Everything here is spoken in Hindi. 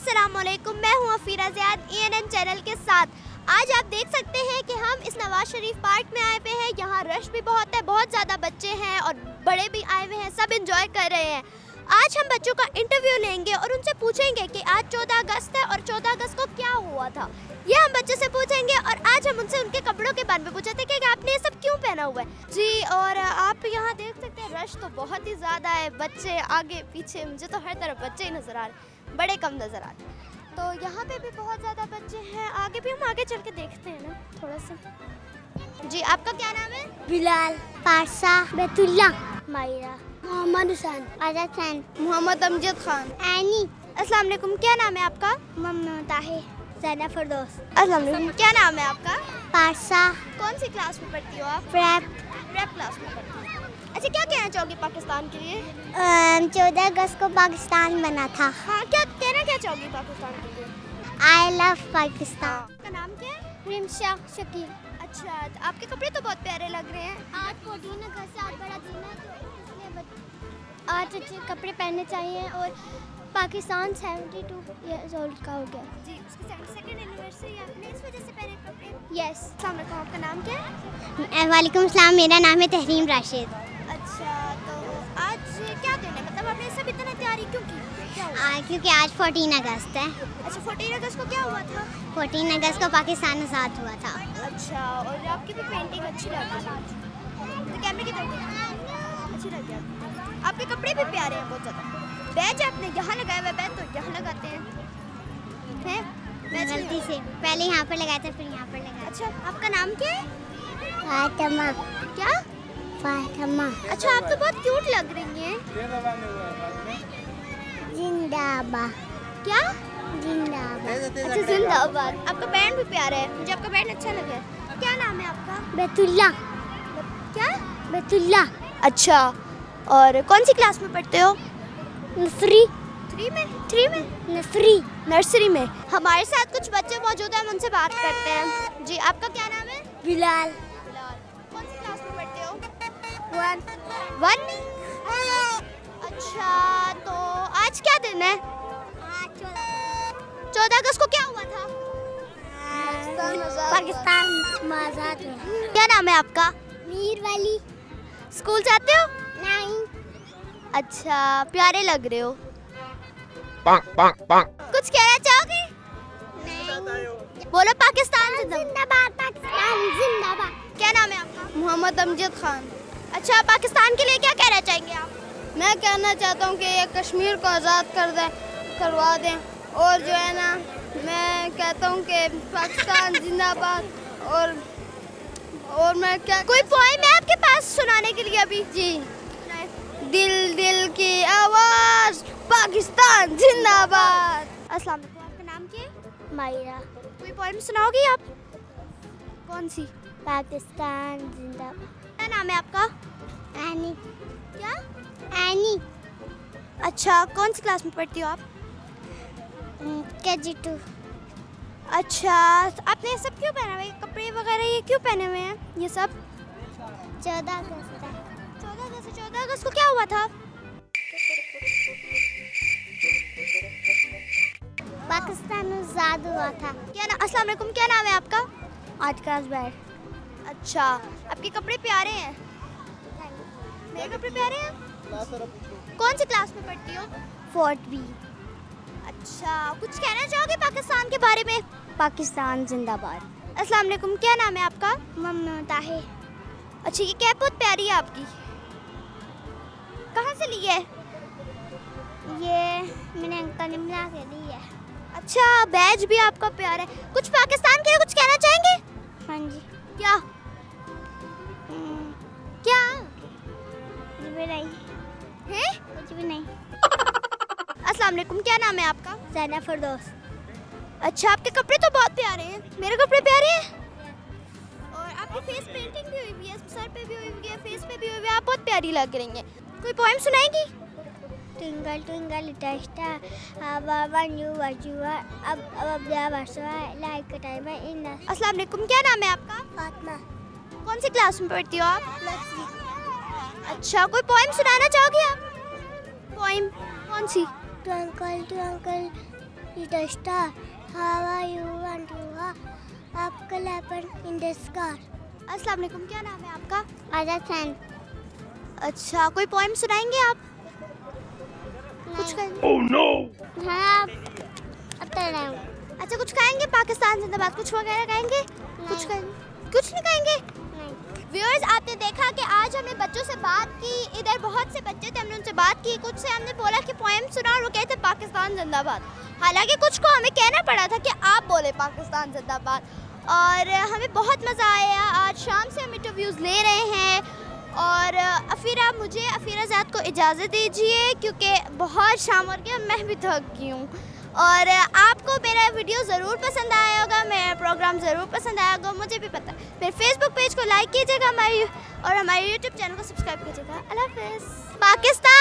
अस्सलामुअलैकुम, मैं हूँ अफीरा ज़ियाद ENN चैनल के साथ। आज आप देख सकते हैं कि हम इस नवाज शरीफ पार्क में आए हुए हैं। यहाँ रश भी बहुत है, बहुत ज़्यादा बच्चे हैं और बड़े भी आए हुए हैं, सब इंजॉय कर रहे हैं। आज हम बच्चों का इंटरव्यू लेंगे और उनसे पूछेंगे कि आज 14 अगस्त है और 14 अगस्त को क्या हुआ था, ये हम बच्चे से पूछेंगे। और आज हम उनसे उनके कपड़ों के बारे में पूछे थे कि आपने ये सब क्यों पहना हुआ है जी। और आप यहाँ देख सकते हैं रश तो बहुत ही ज़्यादा है, बच्चे आगे पीछे, मुझे तो हर तरफ बच्चे ही नज़र आ रहे, बड़े कम नज़र आ रहे। तो यहाँ पे भी बहुत ज़्यादा बच्चे हैं, आगे भी हम आगे चल के देखते हैं ना थोड़ा सा। जी आपका क्या नाम है? बिलाल, पारसा, बैतुल्ला, मायरा, मोहम्मद हुसैन, आजाद खान, मोहम्मद अमजद खान, एनी। अस्सलाम वालेकुम, क्या नाम है आपका? मम्मा ताहिर, ज़ैना फरदौस। अस्सलाम वालेकुम, क्या नाम है आपका? पारसा, कौन सी क्लास में पढ़ती हो आप? प्रेप। क्लास में पढ़ती हो। अच्छा, क्या कहना चाहोगी पाकिस्तान के लिए? 14 अगस्त को पाकिस्तान बना था। हाँ, क्या कहना क्या चाहोगी पाकिस्तान के लिए? I love Pakistan. आपका नाम क्या है? रिमशा शकील। अच्छा, तो आपके कपड़े तो बहुत प्यारे लग रहे हैं। आज 14 अगस्त से आज बड़ा दिन है, तो इसलिए आज अच्छे कपड़े पहनने चाहिए। और पाकिस्तान 72 ईयर्स ओल्ड का हो गया जी, उसकी 72nd एनिवर्सरी आपने इस वजह से पहने कपड़े। यस। अस्सलाम वालेकुम, आपका नाम क्या है? वालेकुम सलाम, मेरा नाम है तहरीम राशिद। अच्छा, तो आज क्या दिन है, मतलब आपने सब इतना तैयारी क्यों की? क्या हुआ? क्योंकि आज 14 अगस्त है। अच्छा, 14 अगस्त को क्या हुआ था? 14 अगस्त को पाकिस्तान आज़ाद हुआ था। अच्छा, और आपकी भी पेंटिंग अच्छी लग रही है, तो कैमरे की तरफ देखिए, अच्छी लग रही है। आपके कपड़े भी प्यारे हैं बहुत ज़्यादा। बैज आपने यहाँ लगाया हुआ है, बैज तो यहाँ लगाते हैं बैज गलती से पहले यहाँ पर लगाया था, फिर यहाँ पर लगाया। अच्छा, आपका नाम क्या है? फातिमा। क्या? फातिमा। अच्छा, आप तो बहुत क्यूट लग रही हैं। जिंदाबाद। क्या? जिंदाबाद। अच्छा, जिंदाबाद। आपका बैंड भी प्यारा है, मुझे आपका बैंड अच्छा लगा है। क्या नाम है आपका? बैतुल्ला। क्या? बैतुल्ला। अच्छा, और कौन सी क्लास में पढ़ते हो? नर्सरी। 3 में? नर्सरी में। हमारे साथ कुछ बच्चे मौजूद हैं, हम उनसे बात करते हैं। जी आपका क्या नाम है? बिलाल। कौन सी क्लास में पढ़ते हो? 1। अच्छा, तो आज क्या दिन है? 14 अगस्त को क्या हुआ था? पाकिस्तान आज़ाद हुआ। क्या नाम है आपका? मीर वाली। स्कूल जाते हो? नहीं। अच्छा, प्यारे लग रहे हो। Bang. कुछ कहना चाहोगे? नहीं। बोलो पाकिस्तान जिंदाबाद, पाकिस्तान जिंदाबाद। क्या नाम है आपका? मोहम्मद अमजद खान। अच्छा, पाकिस्तान के लिए क्या कहना चाहेंगे आप? मैं कहना चाहता हूँ कि ये कश्मीर को आज़ाद करवा दें। और जो है ना, मैं कहता हूँ कि पाकिस्तान जिंदाबाद। और मैं क्या, कोई पोएम है आपके पास सुनाने के लिए अभी? जी, दिल दिल की आवाज़, पाकिस्तान जिंदाबाद। अस्सलाम वालेकुम, आपका नाम क्या है? मायरा। कोई पोएम सुनाओगी आप? कौन सी? पाकिस्तान जिंदाबाद। क्या नाम है आपका? एनी। क्या? एनी। अच्छा, कौन सी क्लास में पढ़ती हो आप? KG2। अच्छा, आपने ये सब क्यों पहना हुआ है, कपड़े वगैरह ये क्यों पहने हुए हैं ये सब? 14 अगस्त है। 14 अगस्त को क्या हुआ था? पाकिस्तान आज़ाद हुआ था। क्या ना, अस्सलाम वालेकुम, क्या नाम है आपका? आज का बैठ। अच्छा, आपके कपड़े प्यारे हैं। मेरे कपड़े प्यारे हैं। कौन सी क्लास में पढ़ती हो? 4B। अच्छा, कुछ कहना चाहोगे पाकिस्तान के बारे में? पाकिस्तान जिंदाबाद। अस्सलाम वालेकुम, क्या नाम है आपका? मम्मा ताहिर। अच्छा, ये कैप बहुत प्यारी है आपकी, कहाँ से ली है? ये मैंने अंकल ने बना के दी है। अच्छा, बैज भी आपका प्यारा है। कुछ पाकिस्तान के लिए कुछ कहना चाहेंगे? हाँ जी। क्या? क्या कुछ भी नहीं। है? कुछ भी नहीं। अस्सलाम वालेकुम, क्या नाम है आपका? ज़ैना फरदौस। अच्छा, आपके कपड़े तो बहुत प्यारे हैं। मेरे कपड़े प्यारे हैं। और आपकी फेस पेंटिंग भी हुई है, सर पे भी हुई है, फेस पे भी हुई है, आप बहुत प्यारी लग रही हैं। कोई poem सुनाएंगी? Twinkle twinkle little star, how when you watch you are above the versa like a timer in the. अस्सलाम वालेकुम, क्या नाम है आपका? फातिमा। कौन सी क्लास में पढ़ती हो आप? नर्सरी। अच्छा, कोई पोएम सुनाना चाहोगी आप? पोएम कौन सी? Twinkle twinkle the star. How are you and you are? आपका लेपर in the sky. अस्सलाम वालेकुम, क्या नाम है आपका? आजाद फैन. अच्छा, कोई पोएम सुनाएंगे आप? कुछ कहेंगे? Oh no! हाँ, अब तो रहा हूँ. अच्छा, कुछ कहेंगे? पाकिस्तान जिंदाबाद कुछ वगैरह कहेंगे? कुछ कहेंगे? कुछ नहीं कहेंगे? नहीं. व्यूअर्स, आपने देखा कि आज हमने बच्चों से बात की. इधर बहुत से बच्चे थे, हमने उनसे बात की. कुछ से हमने बोला कि पोएम सुना और वो कहते पाकिस्तान जिंदाबाद. हालांकि कुछ को हमें कहना पड़ा था कि आप बोले पाकिस्तान जिंदाबाद. और हमें बहुत मज़ा आया. आज शाम से हम इंटरव्यूज़ ले रहे हैं. और अफीरा ज़ाद को इजाज़त दीजिए क्योंकि बहुत शाम हो गया, मैं भी थक गई हूँ. और आपको मेरा वीडियो ज़रूर पसंद आया होगा, मेरा प्रोग्राम ज़रूर पसंद आया होगा, मुझे भी पता है. मेरे फेसबुक पेज को लाइक कीजिएगा और हमारे यूट्यूब चैनल को सब्सक्राइब कीजिएगा. अल्लाह हाफ़िज़. पाकिस्तान